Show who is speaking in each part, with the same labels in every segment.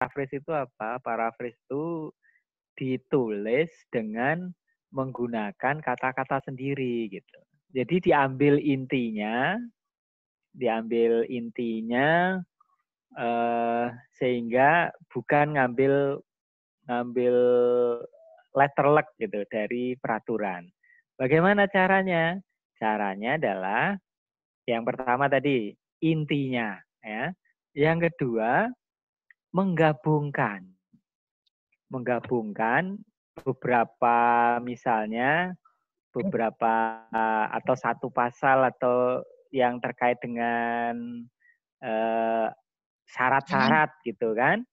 Speaker 1: paraphrase itu apa? Paraphrase itu ditulis dengan menggunakan kata-kata sendiri gitu. Jadi diambil intinya sehingga bukan ngambil letterlek gitu dari peraturan. Bagaimana caranya? Caranya adalah yang pertama tadi intinya ya. Yang kedua menggabungkan beberapa misalnya beberapa atau satu pasal atau yang terkait dengan syarat-syarat gitu kan.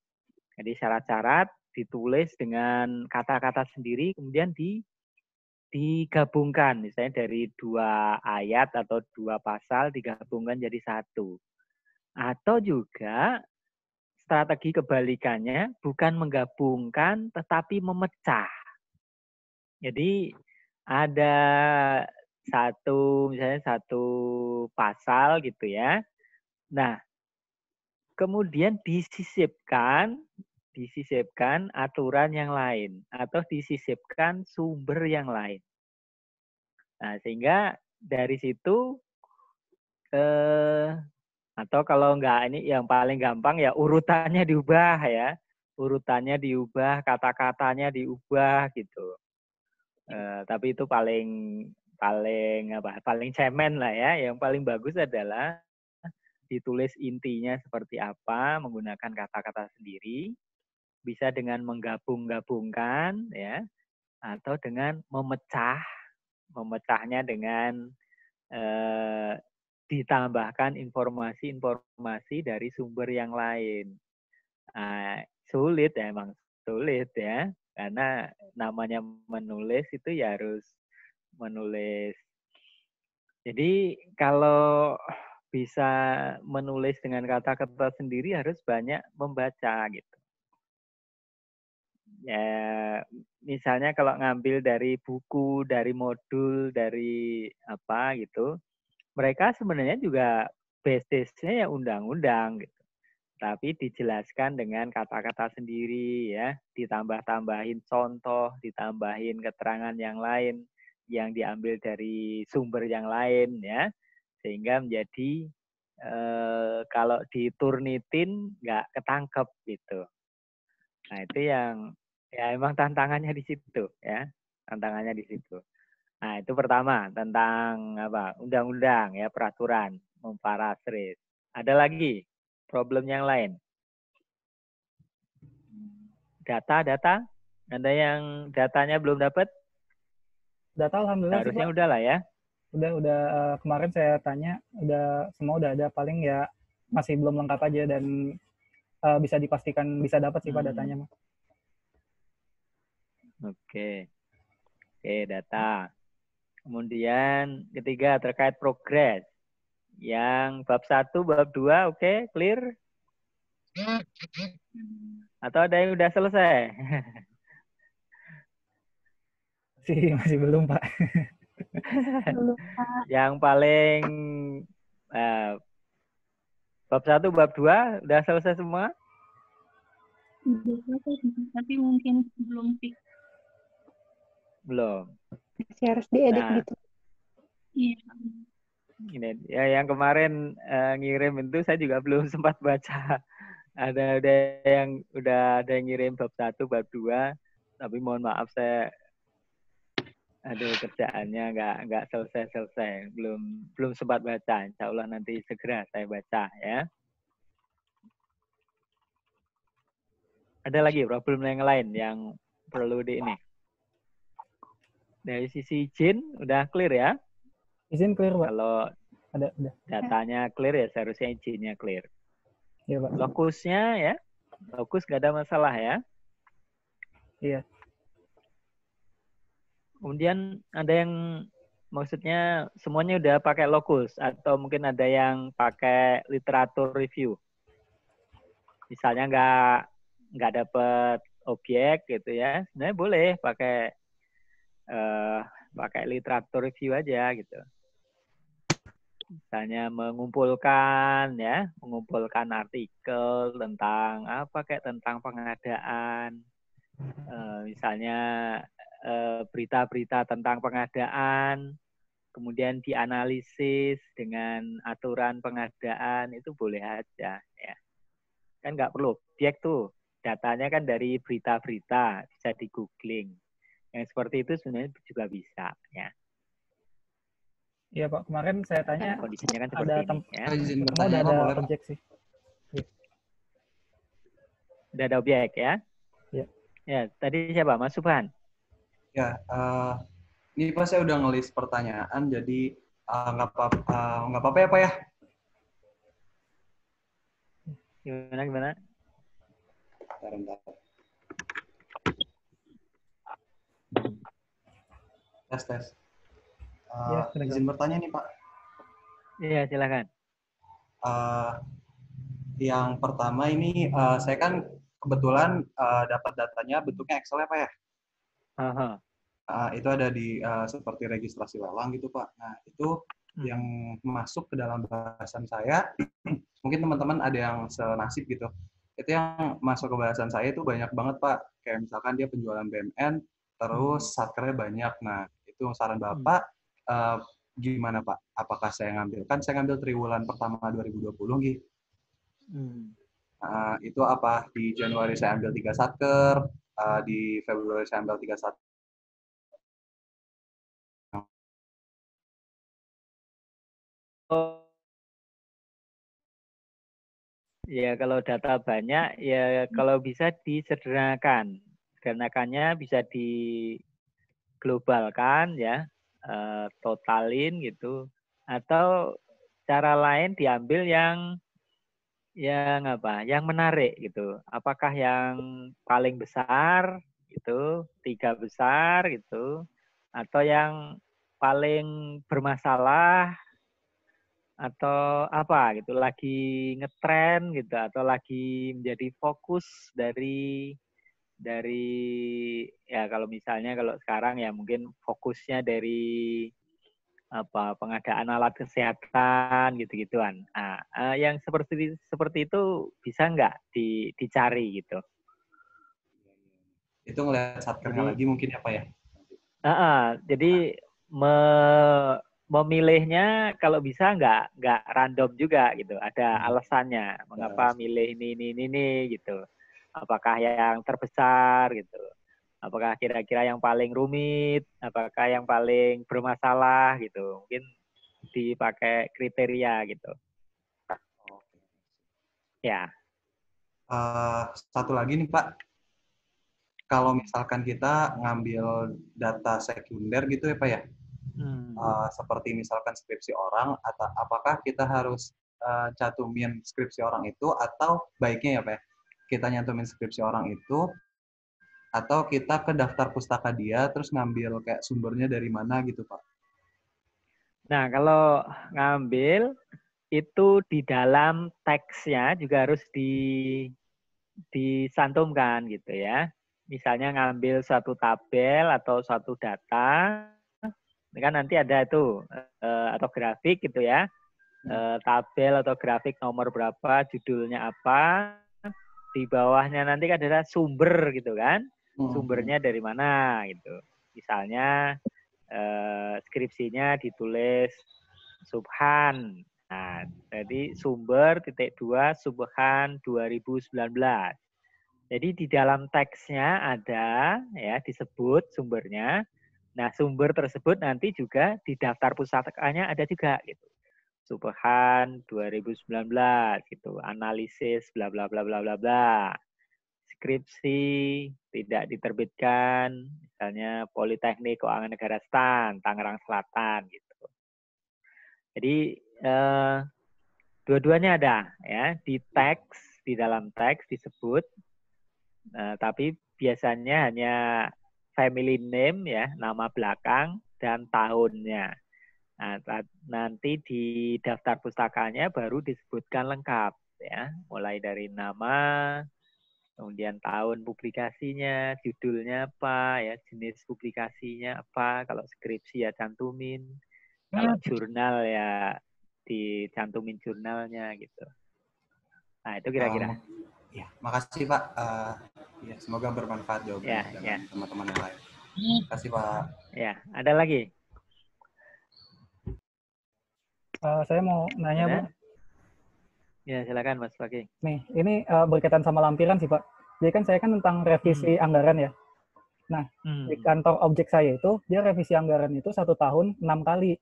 Speaker 1: Jadi syarat-syarat ditulis dengan kata-kata sendiri kemudian digabungkan misalnya dari 2 ayat atau 2 pasal digabungkan jadi satu. Atau juga strategi kebalikannya bukan menggabungkan tetapi memecah. Jadi ada misalnya satu pasal gitu ya. Nah, kemudian disisipkan aturan yang lain atau disisipkan sumber yang lain. Nah, sehingga dari situ atau kalau enggak ini yang paling gampang ya urutannya diubah ya. Urutannya diubah, kata-katanya diubah gitu. Tapi itu paling cemen lah ya. Yang paling bagus adalah ditulis intinya seperti apa menggunakan kata-kata sendiri, bisa dengan menggabung-gabungkan ya, atau dengan memecahnya dengan ditambahkan informasi-informasi dari sumber yang lain. Nah, sulit ya, emang sulit ya, karena namanya menulis itu ya harus menulis. Jadi kalau bisa menulis dengan kata-kata sendiri harus banyak membaca gitu. Ya, misalnya kalau ngambil dari buku, dari modul, dari apa gitu, mereka sebenarnya juga basis-nya ya undang-undang gitu. Tapi dijelaskan dengan kata-kata sendiri ya, ditambah-tambahin contoh, ditambahin keterangan yang lain yang diambil dari sumber yang lain ya, sehingga menjadi kalau diturnitin nggak ketangkep gitu. Nah itu yang ya emang tantangannya di situ ya, tantangannya di situ. Nah itu pertama tentang apa undang-undang ya peraturan memparafrase. Ada lagi problem yang lain. Data, ada yang datanya belum dapat?
Speaker 2: Data alhamdulillah sih
Speaker 1: Harusnya
Speaker 2: Pak.
Speaker 1: udah lah ya.
Speaker 2: Udah kemarin saya tanya, semua udah ada, paling ya masih belum lengkap aja dan bisa dipastikan bisa dapat sih Pak datanya Mas.
Speaker 1: Oke, data. Kemudian ketiga terkait progres. Yang bab 1, bab 2, oke, clear? Atau ada yang udah selesai?
Speaker 2: Masih belum Pak.
Speaker 3: Belum, Pak.
Speaker 1: Yang paling bab 1, bab 2 udah selesai semua?
Speaker 3: Tapi mungkin belum fix.
Speaker 1: Belum.
Speaker 3: Masih harus diedit gitu. Iya.
Speaker 1: Ini ya yang kemarin ngirim itu saya juga belum sempat baca. Ada yang ngirim bab 1, bab 2, tapi mohon maaf saya ada kerjaannya nggak selesai, belum sempat baca. Insya Allah nanti segera saya baca ya. Ada lagi problem yang lain yang perlu di ini. Dari sisi izin udah clear ya?
Speaker 2: Izin clear Pak.
Speaker 1: Kalau
Speaker 2: ada.
Speaker 1: Datanya clear ya seharusnya izinnya clear.
Speaker 2: Iya Pak.
Speaker 1: Lokusnya ya, lokus nggak ada masalah ya.
Speaker 2: Iya.
Speaker 1: Kemudian ada yang maksudnya semuanya udah pakai lokus atau mungkin ada yang pakai literatur review. Misalnya nggak dapet objek gitu ya, sebenarnya boleh pakai literatur review aja gitu. Misalnya mengumpulkan artikel tentang apa kayak tentang pengadaan, misalnya berita-berita tentang pengadaan, kemudian dianalisis dengan aturan pengadaan, itu boleh aja ya. Kan nggak perlu objek tuh, datanya kan dari berita-berita, bisa di googling. Yang seperti itu sebenarnya juga bisa ya.
Speaker 2: Iya Pak, kemarin saya tanya
Speaker 1: Kondisinya kan seperti
Speaker 2: ada
Speaker 1: ini ya.
Speaker 4: Izin
Speaker 2: semua
Speaker 4: bertanya
Speaker 2: udah
Speaker 4: Pak,
Speaker 2: ada
Speaker 4: boleh Pak?
Speaker 2: objek sih.
Speaker 1: Udah ada objek ya?
Speaker 2: Iya.
Speaker 1: Ya, tadi siapa? Mas Subhan?
Speaker 4: Ya, ini Pak saya udah ngelis pertanyaan, jadi nggak apa-apa ya Pak ya?
Speaker 1: Gimana?
Speaker 4: Bentar. Tes.
Speaker 2: Ya,
Speaker 4: Izin bertanya nih Pak.
Speaker 1: Iya, silakan.
Speaker 4: Yang pertama ini saya kan kebetulan dapat datanya bentuknya Excel ya Pak ya?
Speaker 1: Aha.
Speaker 4: Itu ada di seperti registrasi lelang gitu Pak. Nah itu yang masuk ke dalam bahasan saya, mungkin teman-teman ada yang senasib gitu. Itu yang masuk ke bahasan saya itu banyak banget Pak. Kayak misalkan dia penjualan BMN, terus satkernya banyak. Nah itu saran Bapak gimana Pak? Apakah saya ngambil? Kan saya ngambil triwulan pertama 2020 gitu. Itu apa? Di Januari saya ambil 3 satker, di Februari saya ambil 3 satker.
Speaker 1: Ya, kalau data banyak, ya kalau bisa disederhanakan. Sederhanakannya bisa diglobalkan, ya, totalin gitu. Atau cara lain diambil yang menarik gitu. Apakah yang paling besar gitu, 3 besar gitu, atau yang paling bermasalah, atau apa gitu, lagi ngetren gitu, atau lagi menjadi fokus dari ya kalau misalnya kalau sekarang ya mungkin fokusnya dari pengadaan alat kesehatan gitu-gituan. Nah, yang seperti itu bisa nggak dicari gitu.
Speaker 4: Itu ngelihat satkernya lagi mungkin apa ya?
Speaker 1: Jadi memilihnya kalau bisa nggak random juga gitu. Ada alasannya mengapa milih ini gitu. Apakah yang terbesar gitu. Apakah kira-kira yang paling rumit, apakah yang paling bermasalah gitu. Mungkin dipakai kriteria gitu. Ya.
Speaker 4: Satu lagi nih Pak, kalau misalkan kita ngambil data sekunder gitu ya Pak ya, seperti misalkan skripsi orang, atau apakah kita harus cantumin skripsi orang itu, atau baiknya ya Pak ya, kita nyantumin skripsi orang itu, atau kita ke daftar pustaka dia, terus ngambil kayak sumbernya dari mana gitu Pak?
Speaker 1: Nah, kalau ngambil, itu di dalam teksnya juga harus disantumkan gitu ya. Misalnya ngambil suatu tabel atau suatu data, ini kan nanti ada itu atau grafik gitu ya, tabel atau grafik nomor berapa, judulnya apa, di bawahnya nanti kan ada sumber gitu kan, sumbernya dari mana gitu. Misalnya skripsinya ditulis Subhan. Nah, jadi sumber (2) Subhan 2019. Jadi di dalam teksnya ada ya disebut sumbernya. Nah, sumber tersebut nanti juga di daftar pustakanya ada juga gitu. Subhan 2019 gitu, analisis bla bla bla bla bla bla. Skripsi tidak diterbitkan, misalnya Politeknik Keuangan Negara STAN, Tangerang Selatan gitu. Jadi dua-duanya ada ya di teks, di dalam teks disebut, tapi biasanya hanya family name ya, nama belakang dan tahunnya. Nah, nanti di daftar pustakanya baru disebutkan lengkap ya, mulai dari nama, kemudian tahun publikasinya, judulnya apa, ya jenis publikasinya apa, kalau skripsi ya cantumin, kalau jurnal ya dicantumin jurnalnya gitu. Nah, itu kira-kira.
Speaker 4: Ya, makasih Pak. Ya, semoga bermanfaat jawabannya dengan teman-teman yang lain. Terima kasih Pak.
Speaker 1: Ya, ada lagi?
Speaker 2: Saya mau nanya, Pak.
Speaker 1: Ya, silakan Mas Fakih.
Speaker 2: Nih, ini berkaitan sama lampiran sih, Pak. Jadi kan saya kan tentang revisi anggaran ya. Nah, di kantor objek saya itu, dia revisi anggaran itu 1 tahun 6 kali.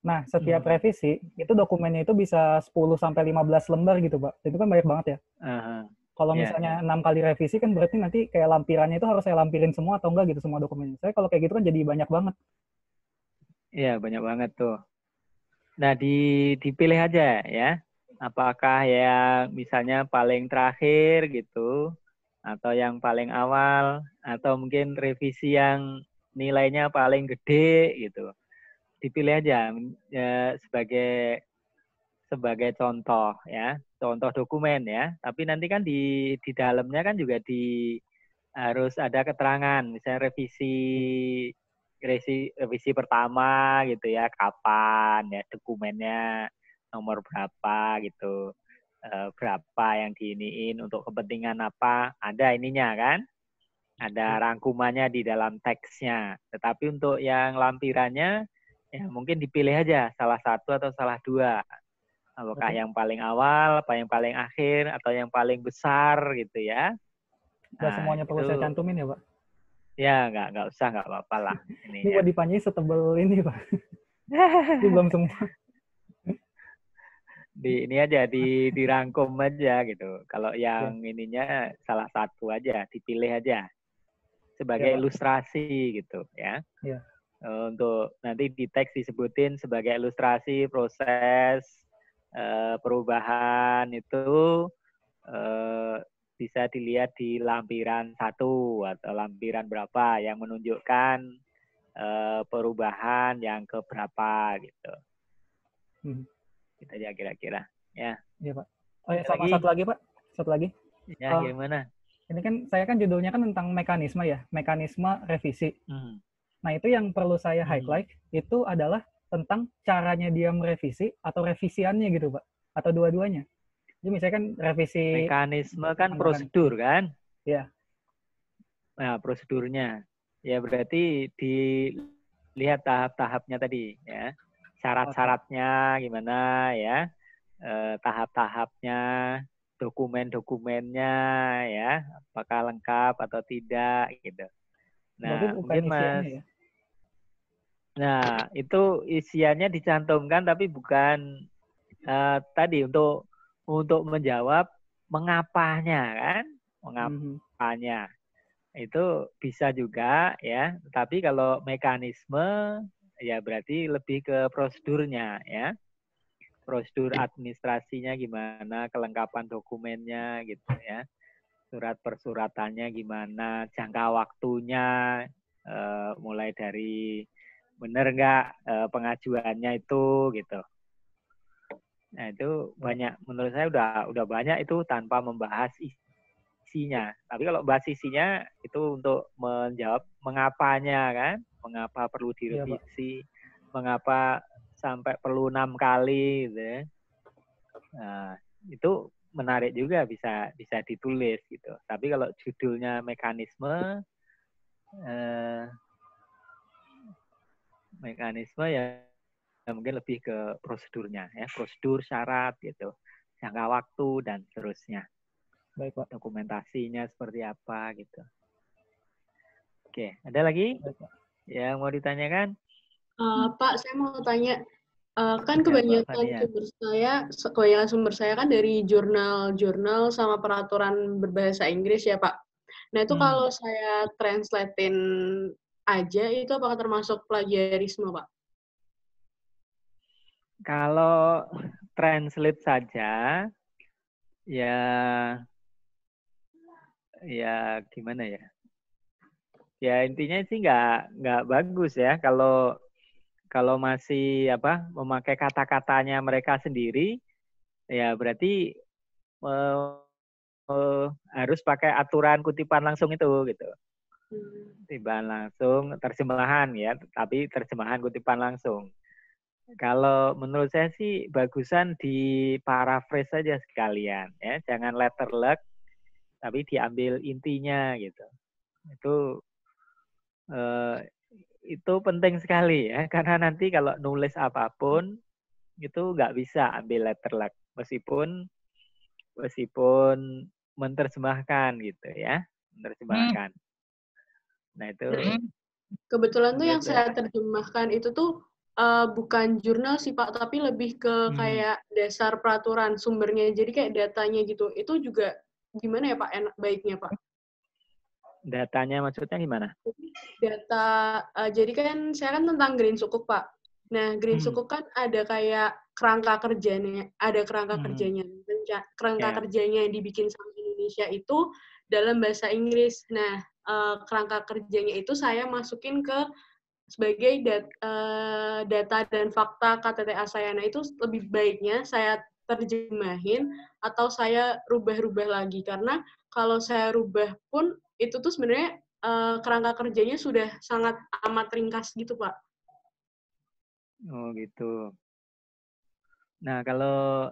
Speaker 2: Nah, setiap revisi, itu dokumennya itu bisa 10-15 lembar gitu, Pak. Itu kan banyak banget ya. Kalau misalnya 6 kali revisi kan berarti nanti kayak lampirannya itu harus saya lampirin semua atau enggak gitu semua dokumennya. Saya kalau kayak gitu kan jadi banyak banget.
Speaker 1: Iya, banyak banget tuh. Nah, dipilih aja ya. Apakah yang misalnya paling terakhir gitu, atau yang paling awal, atau mungkin revisi yang nilainya paling gede gitu. Dipilih aja ya, sebagai contoh ya, contoh dokumen ya. Tapi nanti kan di dalamnya kan juga harus ada keterangan, misalnya revisi pertama gitu ya, kapan ya, dokumennya nomor berapa gitu, berapa yang diiniin untuk kepentingan apa, ada ininya kan, ada rangkumannya di dalam teksnya. Tetapi untuk yang lampirannya ya mungkin dipilih aja salah satu atau salah dua, apakah yang paling awal, apa yang paling akhir, atau yang paling besar gitu ya.
Speaker 2: Nggak semuanya perlu saya cantumin ya, Pak?
Speaker 1: Ya, nggak usah, nggak apa-apa lah.
Speaker 2: Ini buat Dipanji setebel ini, Pak. Ini belum semua.
Speaker 1: Ini aja, dirangkum aja gitu. Kalau yang ininya salah satu aja, dipilih aja. Sebagai ilustrasi gitu ya. Untuk nanti di teks disebutin sebagai ilustrasi proses perubahan itu bisa dilihat di lampiran 1 atau lampiran berapa yang menunjukkan perubahan yang keberapa gitu. Kita aja kira-kira ya.
Speaker 2: Iya Pak. Oh ya, sama satu lagi Pak. Satu lagi.
Speaker 1: Ya gimana?
Speaker 2: Ini kan saya kan judulnya kan tentang mekanisme ya, mekanisme revisi. Nah itu yang perlu saya highlight itu adalah tentang caranya dia merevisi atau revisiannya gitu Pak, atau dua-duanya. Jadi misalnya kan revisi
Speaker 1: mekanisme kan prosedur kan?
Speaker 2: Iya.
Speaker 1: Nah, prosedurnya ya berarti dilihat tahap-tahapnya tadi ya. Syarat-syaratnya gimana ya? Tahap-tahapnya, dokumen-dokumennya ya, apakah lengkap atau tidak gitu. Nah, mungkin Mas
Speaker 2: ya?
Speaker 1: Nah, itu isiannya dicantumkan tapi bukan tadi untuk menjawab mengapanya kan, mengapanya itu bisa juga ya. Tapi kalau mekanisme ya berarti lebih ke prosedurnya ya, prosedur administrasinya gimana, kelengkapan dokumennya gitu ya, surat persuratannya gimana, jangka waktunya mulai dari benar nggak pengajuannya itu gitu. Nah itu banyak, menurut saya udah banyak itu tanpa membahas isinya. Tapi kalau bahas isinya itu untuk menjawab mengapanya kan, mengapa perlu direvisi, mengapa sampai perlu 6 kali gitu ya. Nah, itu menarik juga, bisa ditulis gitu. Tapi kalau judulnya mekanisme ya mungkin lebih ke prosedurnya ya, prosedur, syarat gitu, jangka waktu dan seterusnya.
Speaker 2: Baik Pak.
Speaker 1: Dokumentasinya seperti apa gitu. Oke, ada lagi yang mau ditanyakan?
Speaker 5: Pak, saya mau tanya, kan kebanyakan sumber saya kan dari jurnal-jurnal sama peraturan berbahasa Inggris ya Pak. Nah itu kalau saya translatein aja itu apakah termasuk plagiarisme Pak?
Speaker 1: Kalau translate saja, ya gimana ya? Ya intinya sih nggak bagus ya kalau masih memakai kata-katanya mereka sendiri, ya berarti harus pakai aturan kutipan langsung itu gitu. Kutipan langsung, terjemahan ya, tapi terjemahan kutipan langsung. Kalau menurut saya sih bagusan di paraphrase saja sekalian ya, jangan letter luck tapi diambil intinya gitu. Itu penting sekali ya, karena nanti kalau nulis apapun itu nggak bisa ambil letter luck meskipun menerjemahkan gitu ya, menerjemahkan. Nah itu
Speaker 5: kebetulan tuh yang saya terjemahkan itu tuh bukan jurnal sih Pak, tapi lebih ke kayak dasar peraturan sumbernya, jadi kayak datanya gitu. Itu juga gimana ya Pak, baiknya Pak?
Speaker 1: Datanya maksudnya gimana?
Speaker 5: Data, jadi kan saya kan tentang Green Sukuk Pak. Nah, Green Sukuk kan ada kayak kerangka kerjanya, kerangka kerjanya yang dibikin sama Indonesia itu dalam bahasa Inggris. Nah, kerangka kerjanya itu saya masukin ke sebagai data dan fakta KTTA saya. Nah, itu lebih baiknya saya terjemahin atau saya rubah-rubah lagi. Karena kalau saya rubah pun, itu tuh sebenarnya kerangka kerjanya sudah sangat amat ringkas gitu, Pak.
Speaker 1: Oh, gitu. Nah, kalau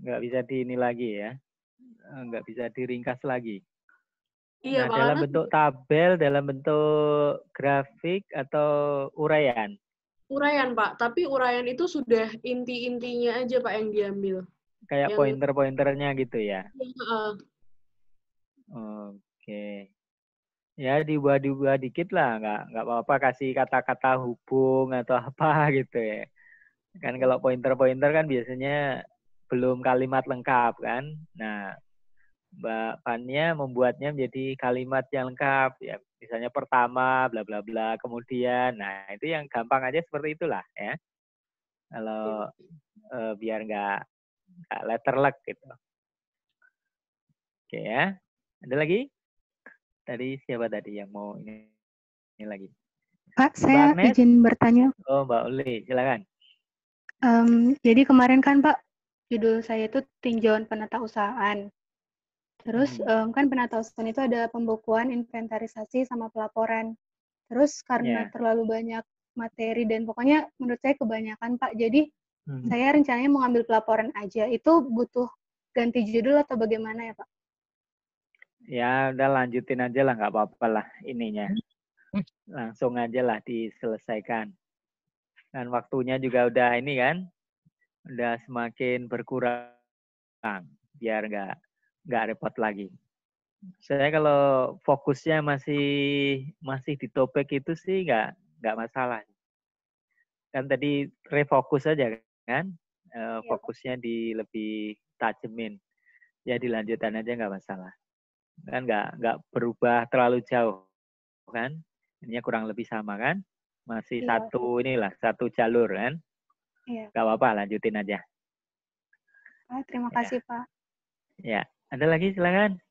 Speaker 1: nggak bisa di ini lagi ya, nggak bisa diringkas lagi.
Speaker 5: Iya,
Speaker 1: nah, dalam bentuk tabel, dalam bentuk grafik, atau uraian?
Speaker 5: Uraian, Pak. Tapi uraian itu sudah inti-intinya aja, Pak, yang diambil.
Speaker 1: Kayak pointer-pointernya gitu ya? Oke. Ya, diubah-ubah dikit lah. Nggak apa-apa kasih kata-kata hubung atau apa gitu ya. Kan kalau pointer-pointer kan biasanya belum kalimat lengkap kan. Nah, Mbak Fania membuatnya menjadi kalimat yang lengkap ya, misalnya pertama bla bla bla, kemudian, nah itu yang gampang aja seperti itulah ya, kalau biar nggak letter luck gitu. Oke ya, ada lagi? Tadi siapa tadi yang mau ini lagi?
Speaker 3: Pak, saya izin bertanya.
Speaker 1: Oh, Mbak Uli, silakan.
Speaker 3: Jadi kemarin kan Pak, judul saya itu tinjauan penatausahaan. Terus kan penatausahaan itu ada pembukuan, inventarisasi, sama pelaporan. Terus karena terlalu banyak materi dan pokoknya menurut saya kebanyakan Pak, jadi saya rencananya mau ngambil pelaporan aja. Itu butuh ganti judul atau bagaimana ya Pak?
Speaker 1: Ya udah lanjutin aja lah, nggak apa-apa lah ininya. Langsung aja lah diselesaikan. Dan waktunya juga udah ini kan, udah semakin berkurang, biar nggak repot lagi. Saya kalau fokusnya masih di topik itu sih nggak masalah. Kan tadi refokus aja kan, fokusnya lebih tajemin. Ya dilanjutkan aja nggak masalah. Kan nggak berubah terlalu jauh kan, ini kurang lebih sama kan, masih satu jalur kan. Nggak apa-apa, lanjutin aja.
Speaker 3: Terima kasih Pak.
Speaker 1: Ya, ada lagi silakan.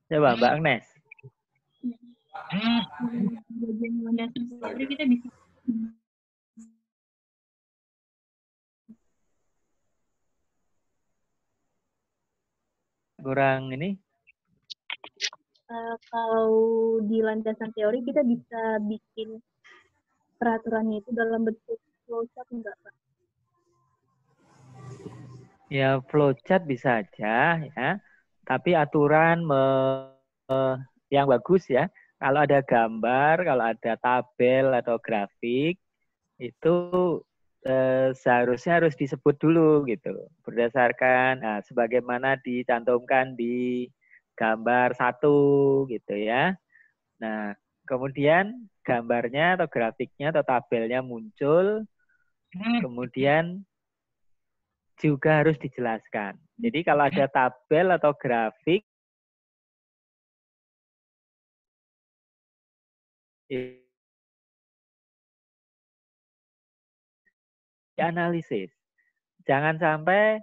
Speaker 1: Coba Mbak Agnes.
Speaker 3: Kita bisa
Speaker 1: kurang ini.
Speaker 3: Kalau di landasan teori kita bisa bikin peraturannya itu dalam bentuk flowchart enggak Pak?
Speaker 1: Ya flowchart bisa aja ya, tapi aturan yang bagus ya, kalau ada gambar, kalau ada tabel atau grafik itu seharusnya harus disebut dulu gitu, berdasarkan sebagaimana dicantumkan di gambar 1 gitu ya. Nah, kemudian gambarnya atau grafiknya atau tabelnya muncul, kemudian juga harus dijelaskan. Jadi kalau ada tabel atau grafik dianalisis. Jangan sampai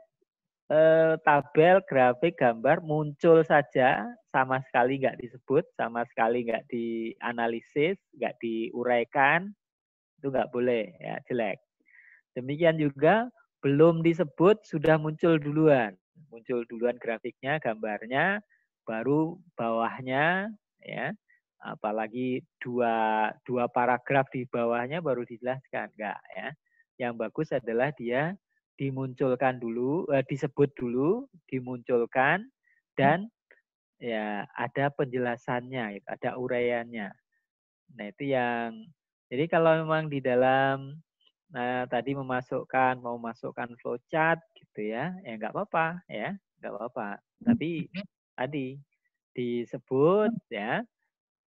Speaker 1: tabel, grafik, gambar muncul saja, sama sekali nggak disebut, sama sekali nggak dianalisis, nggak diuraikan, itu nggak boleh, ya jelek. Demikian juga belum disebut sudah muncul duluan grafiknya, gambarnya, baru bawahnya ya, apalagi dua paragraf di bawahnya baru dijelaskan, enggak ya. Yang bagus adalah dia dimunculkan dulu, disebut dulu, dimunculkan, dan ya ada penjelasannya, ada uraiannya. Nah itu yang, jadi kalau memang di dalam tadi mau masukkan flowchart gitu ya nggak apa-apa ya, nggak apa-apa. Tapi tadi disebut ya,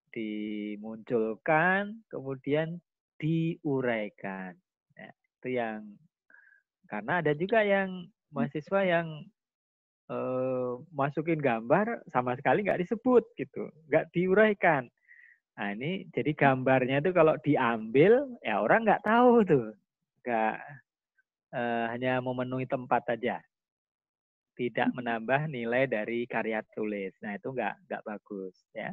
Speaker 1: dimunculkan, kemudian diuraikan. Nah, itu yang, karena ada juga yang mahasiswa yang masukin gambar sama sekali nggak disebut gitu, nggak diuraikan. Nah ini jadi gambarnya itu kalau diambil ya orang nggak tahu tuh, nggak hanya memenuhi tempat aja, tidak menambah nilai dari karya tulis. Nah itu nggak bagus ya.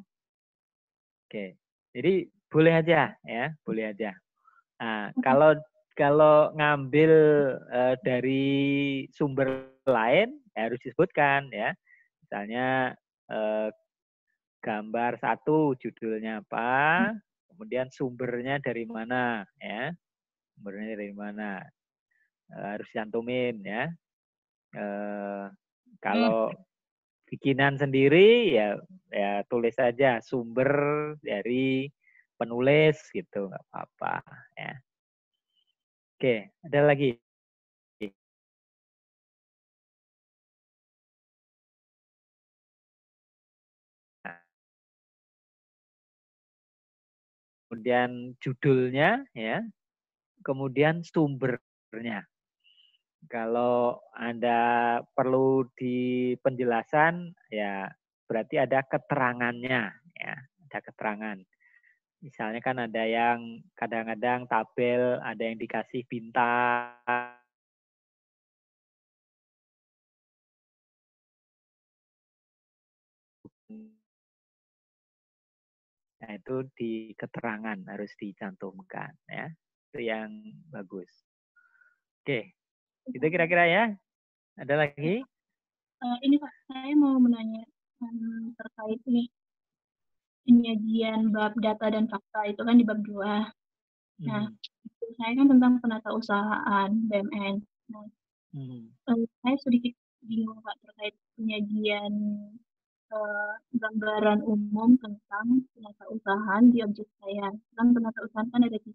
Speaker 1: Oke, jadi boleh aja ya, boleh aja. Nah kalau ngambil dari sumber lain ya harus disebutkan ya. Misalnya gambar satu judulnya apa, kemudian sumbernya dari mana ya, sumbernya dari mana harus cantumin ya. Kalau bikinan sendiri ya tulis saja sumber dari penulis gitu, nggak apa-apa ya. Oke, ada lagi. Nah, kemudian judulnya ya, kemudian sumbernya. Kalau Anda perlu di penjelasan ya berarti ada keterangannya ya, ada keterangan. Misalnya kan ada yang kadang-kadang tabel, ada yang dikasih bintang. Nah, itu di keterangan harus dicantumkan ya. Itu yang bagus. Oke. Itu kira-kira ya. Ada lagi?
Speaker 6: Ini Pak, saya mau menanya terkait ini penyajian bab data dan fakta itu kan di bab 2. Nah, saya kan tentang penatausahaan BUMN. Nah, saya sedikit bingung Pak terkait penyajian gambaran umum tentang penatausahaan di objek saya. Kan penatausahaan kan ada 3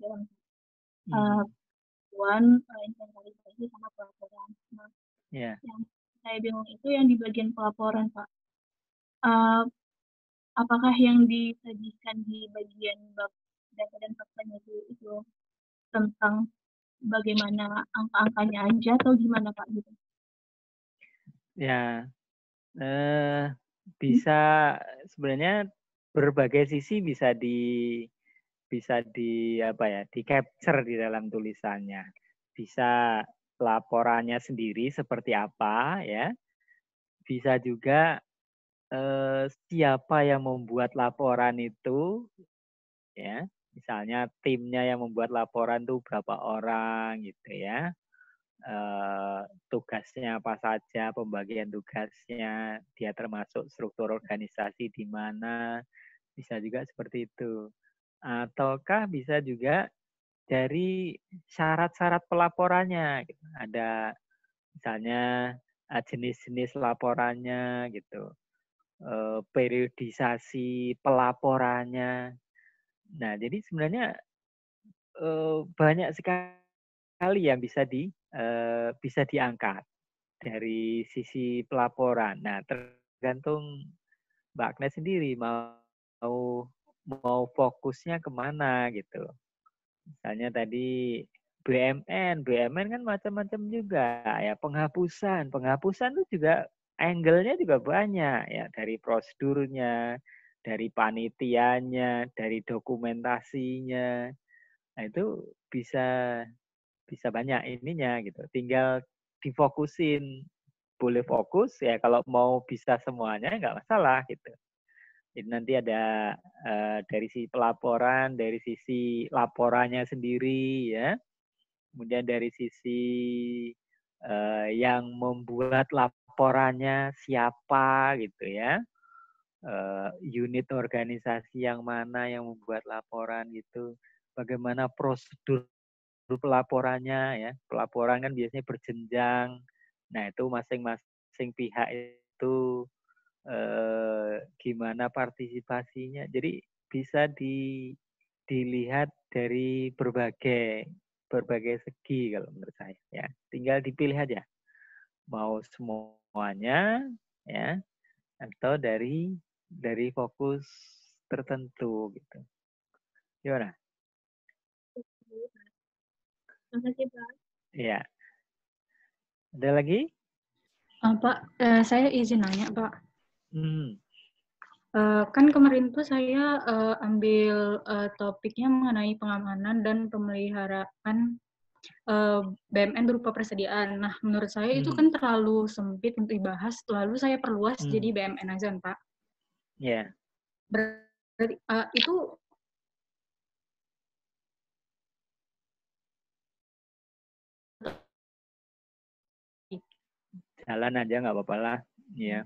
Speaker 6: inventarisasi sama pelaporan. Nah, yang saya bingung itu yang di bagian pelaporan Pak. Apakah yang disajikan di bagian bab data dan faktanya itu tentang bagaimana angka-angkanya aja atau gimana Pak gitu?
Speaker 1: Ya, bisa sebenarnya berbagai sisi bisa di apa ya, di capture di dalam tulisannya. Bisa laporannya sendiri seperti apa ya. Bisa juga siapa yang membuat laporan itu ya. Misalnya timnya yang membuat laporan itu berapa orang gitu ya. Tugasnya apa saja, pembagian tugasnya, dia termasuk struktur organisasi di mana, bisa juga seperti itu. Ataukah bisa juga dari syarat-syarat pelaporannya, gitu. Ada misalnya jenis-jenis laporannya gitu, periodisasi pelaporannya. Nah, jadi sebenarnya banyak sekali yang bisa diangkat dari sisi pelaporan. Nah, tergantung Mbak Agnes sendiri mau fokusnya kemana gitu. Misalnya tadi BUMN kan macam-macam juga ya, penghapusan itu juga angle-nya juga banyak ya, dari prosedurnya, dari panitianya, dari dokumentasinya. Nah, itu bisa banyak ininya gitu. Tinggal difokusin. Boleh fokus ya, kalau mau bisa semuanya nggak masalah gitu. Jadi nanti ada dari sisi pelaporan, dari sisi laporannya sendiri ya. Kemudian dari sisi yang membuat laporannya siapa gitu ya. unit organisasi yang mana yang membuat laporan gitu, bagaimana prosedur pelaporannya ya. Pelaporan kan biasanya berjenjang. Nah, itu masing-masing pihak itu gimana partisipasinya. Jadi bisa dilihat dari berbagai segi kalau menurut saya ya. Tinggal dipilih aja. Mau semuanya ya atau dari fokus tertentu gitu. Gimana?
Speaker 6: Terima kasih, Pak.
Speaker 1: Iya. Ada lagi?
Speaker 6: Pak, saya izin nanya, Pak.
Speaker 1: Hmm.
Speaker 6: Kan kemarin tuh saya ambil topiknya mengenai pengamanan dan pemeliharaan BMN berupa persediaan. Nah, menurut saya itu kan terlalu sempit untuk dibahas, lalu saya perluas jadi BMN aja, Pak.
Speaker 1: Iya.
Speaker 6: Berarti itu
Speaker 1: jalan aja nggak apa-apa lah. Iya.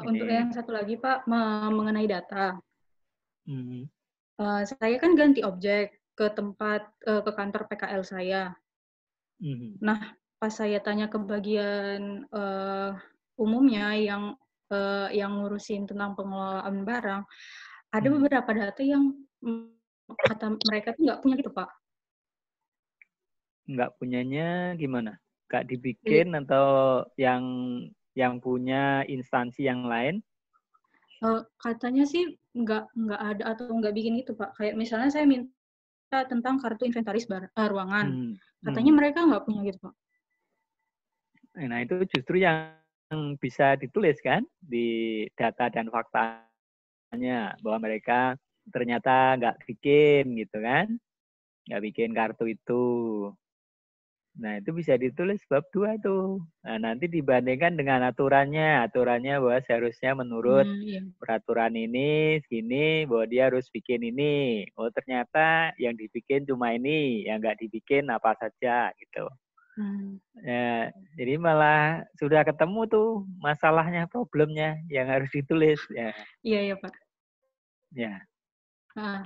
Speaker 6: Untuk yang satu lagi, Pak, mengenai data.
Speaker 1: Hmm.
Speaker 6: Saya kan ganti objek ke tempat ke kantor PKL saya. Nah, pas saya tanya ke bagian umumnya yang ngurusin tentang pengelolaan barang, ada beberapa data yang kata mereka tuh nggak punya gitu, Pak.
Speaker 1: Nggak punyanya gimana? Nggak dibikin atau yang punya instansi yang lain?
Speaker 6: Katanya sih nggak ada atau nggak bikin gitu, Pak. Kayak misalnya saya minta tentang kartu inventaris ruangan. Katanya mereka nggak punya gitu, Pak.
Speaker 1: Nah, itu justru yang bisa ditulis kan di data dan faktanya bahwa mereka ternyata nggak bikin gitu kan, nggak bikin kartu itu. Nah, itu bisa ditulis bab 2 tuh. Nah, nanti dibandingkan dengan aturannya bahwa seharusnya menurut peraturan ini, sini, bahwa dia harus bikin ini. Oh, ternyata yang dibikin cuma ini, yang nggak dibikin apa saja gitu. Ya, jadi malah sudah ketemu tuh masalahnya, problemnya yang harus ditulis. Ya.
Speaker 6: Iya, Pak.
Speaker 1: Ya.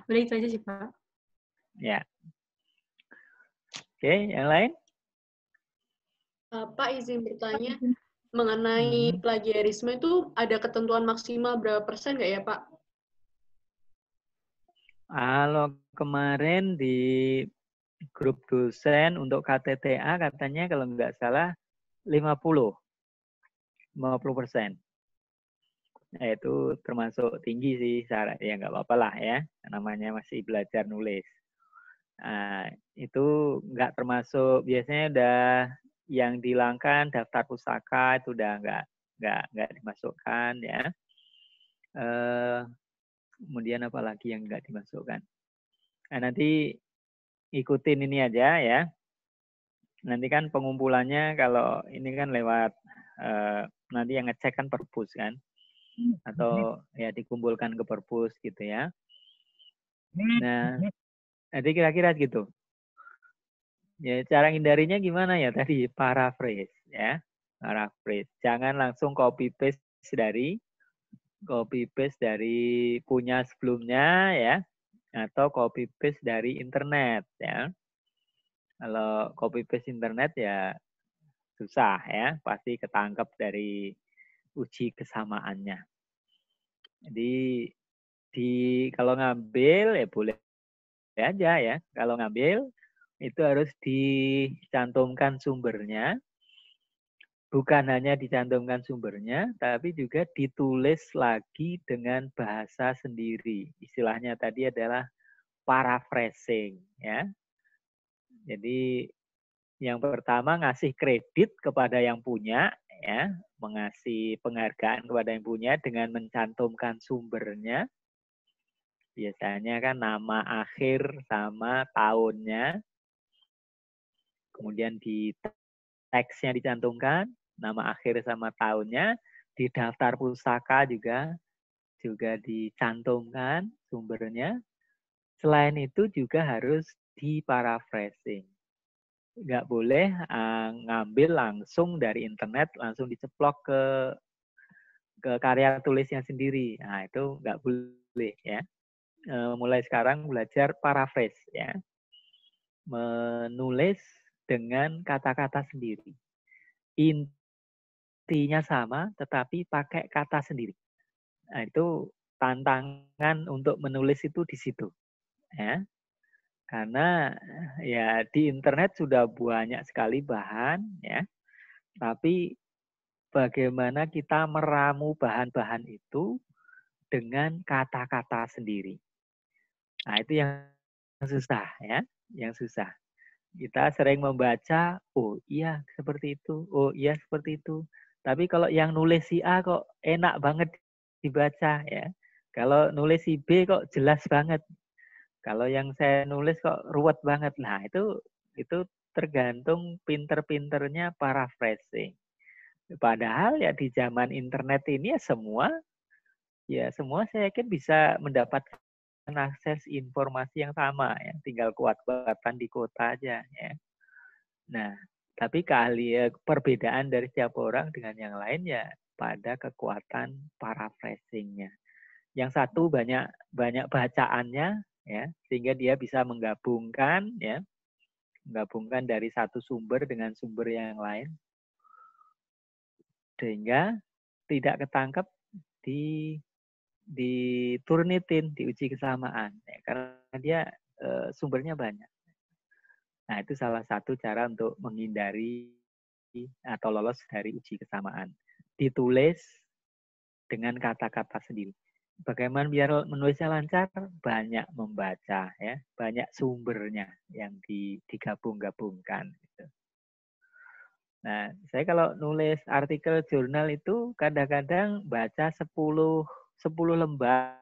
Speaker 6: Udah itu aja sih, Pak.
Speaker 1: Ya. Oke, yang lain?
Speaker 5: Pak izin bertanya, mengenai plagiarisme itu ada ketentuan maksimal berapa persen nggak ya, Pak?
Speaker 1: Kalau kemarin di grup dosen untuk KTTA katanya kalau nggak salah 50%. Nah, itu termasuk tinggi sih, ya nggak apa-apa lah ya, namanya masih belajar nulis. Nah, itu nggak termasuk, biasanya udah yang dihilangkan daftar pustaka itu udah nggak dimasukkan ya. Kemudian apa lagi yang nggak dimasukkan? Nah, nanti ikutin ini aja ya. Nanti kan pengumpulannya kalau ini kan lewat nanti yang ngecek kan perpus kan, atau ya dikumpulkan ke perpus gitu ya. Nah, nanti kira-kira gitu. Ya, cara hindarinya gimana ya tadi? Paraphrase ya. Paraphrase. Jangan langsung copy paste dari punya sebelumnya ya, atau copy paste dari internet ya. Kalau copy paste internet ya susah ya, pasti ketangkep dari uji kesamaannya. Jadi kalau ngambil ya boleh aja ya. Kalau ngambil itu harus dicantumkan sumbernya. Bukan hanya dicantumkan sumbernya, tapi juga ditulis lagi dengan bahasa sendiri. Istilahnya tadi adalah paraphrasing ya. Jadi yang pertama ngasih kredit kepada yang punya ya, mengasih penghargaan kepada yang punya dengan mencantumkan sumbernya. Biasanya kan nama akhir sama tahunnya. Kemudian di teksnya dicantumkan nama akhir sama tahunnya, di daftar pustaka juga dicantumkan sumbernya. Selain itu juga harus diparaphrasing. Nggak boleh ngambil langsung dari internet, langsung diceplok ke ke karya tulisnya sendiri. Nah, itu nggak boleh ya. Mulai sekarang belajar paraphrase ya. Menulis dengan kata-kata sendiri. Intinya sama, tetapi pakai kata sendiri. Nah, itu tantangan untuk menulis itu di situ. Ya. Karena ya di internet sudah banyak sekali bahan ya. Tapi bagaimana kita meramu bahan-bahan itu dengan kata-kata sendiri. Nah, itu yang susah ya, yang susah. Kita sering membaca, oh iya seperti itu, oh iya seperti itu. Tapi kalau yang nulis si A kok enak banget dibaca ya. Kalau nulis si B kok jelas banget. Kalau yang saya nulis kok ruwet banget. Nah, itu tergantung pinter-pinternya paraphrasing. Padahal ya di zaman internet ini ya semua saya yakin bisa mendapatkan akses informasi yang sama ya, tinggal kuat-kuatan di kota aja ya. Nah, tapi perbedaan dari setiap orang dengan yang lain ya pada kekuatan paraphrasingnya. Yang satu banyak bacaannya ya, sehingga dia bisa menggabungkan dari satu sumber dengan sumber yang lain, sehingga tidak ketangkep di Turnitin, di uji kesamaan ya, karena dia sumbernya banyak. Nah, itu salah satu cara untuk menghindari atau lolos dari uji kesamaan. Ditulis dengan kata-kata sendiri. Bagaimana biar menulisnya lancar? Banyak membaca ya, banyak sumbernya yang digabung-gabungkan gitu. Nah, saya kalau nulis artikel jurnal itu kadang-kadang baca 10 lembar